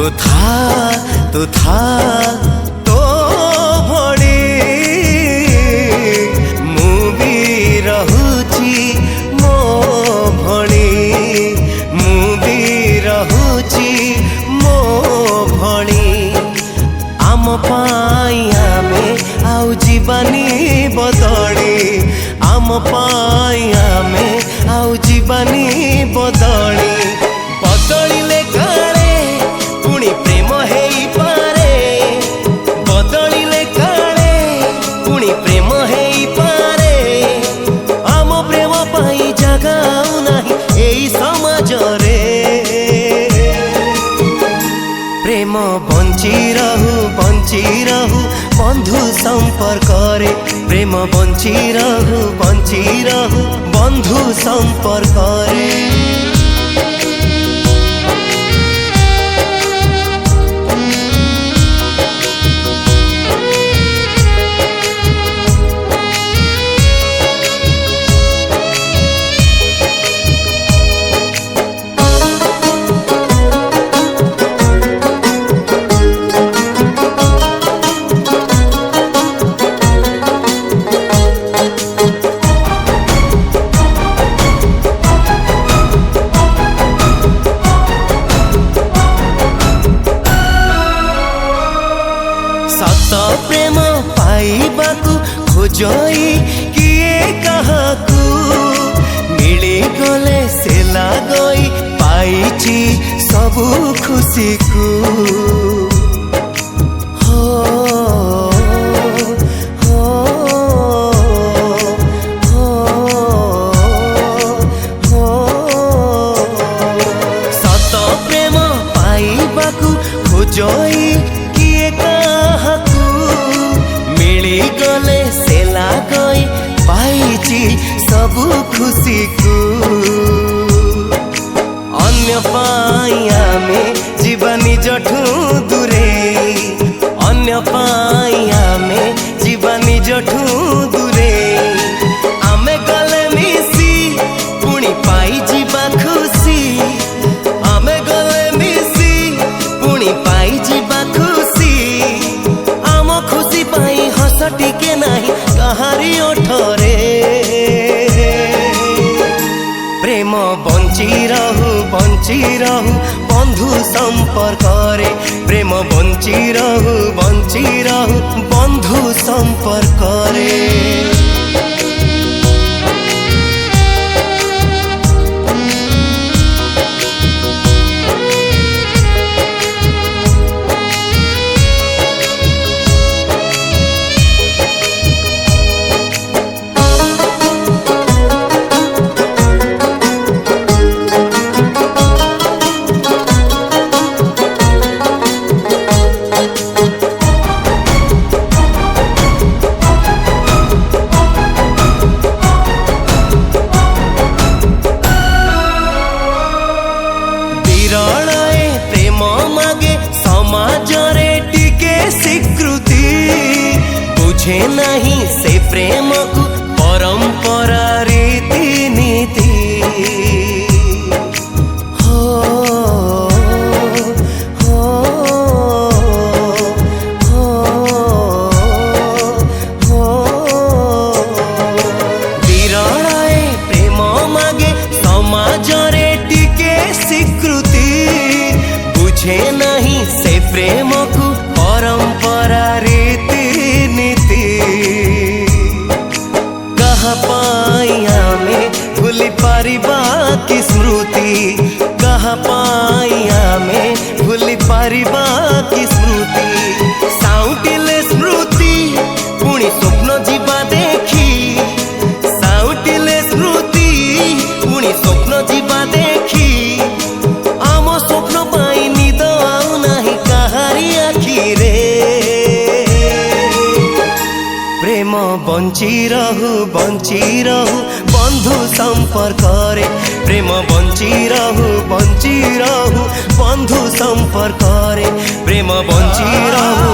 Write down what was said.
तू था तो भड़ी मु भी रहुची मो भणी मु भी रहुची मो भणी आम पाई आमे आउ जीवानी बदली आम पाई आमे आउ जीवानी बदली बदलिले काले पुणी प्रेम हेई पारे बदलिले काले पुणी प्रेम हेई पारे आम प्रेम पाई जगाऊ नाही एई समाज रे प्रेम बंची रहू बंधु संपर्क रे प्रेम बंची रहू बंधु संपर्क रे सत प्रेम पाइबाकू खोजई किए काहाकू मिली गले से लागई पाइची सबू खुशी को हो हो हो हो सत प्रेम पाइबाकू खोजई मिली गले से लागई पाइची सबू खुशी को अन्य पाई आमे जीवा निजठू दूरे अन्य पाई आमे जीवा निजठू दूरे आमे गले मिसी पुणी पाई जीवा खुशी आमे गले मिसी पुणी पाई जीवा खुशी आम खुशी पाई हस टिके नाही कहारी ओठरे प्रेम बंची रहू बंधु संपर्क रे प्रेम बंची रहू बंधु संपर्क रे प्रेम मागे समाज रे टिके स्वीकृति बुझे नहीं से प्रेम को परंपरा रीति नीति हो हो हो हो विरलाए प्रेम मागे समाज रे टिके स्वीकृति बुझे नहीं से प्रेम को परंपरा रीति नीति कहा पाई आमे भूली पारिबा की स्मृति कहा पाई आमे भूली पारिबा की स्मृति साउटिले स्मृति पुणी स्वप्न जीवा देखी साउटिले स्मृति पुणी स्वप्न जीवा देखी आम स्वप्न पाई निद आउ नाही कहारी आखि रे प्रेम बंची रहू बंधु संपर्क रे प्रेम बंची रहू बंधु संपर्क रे प्रेम बंची रहू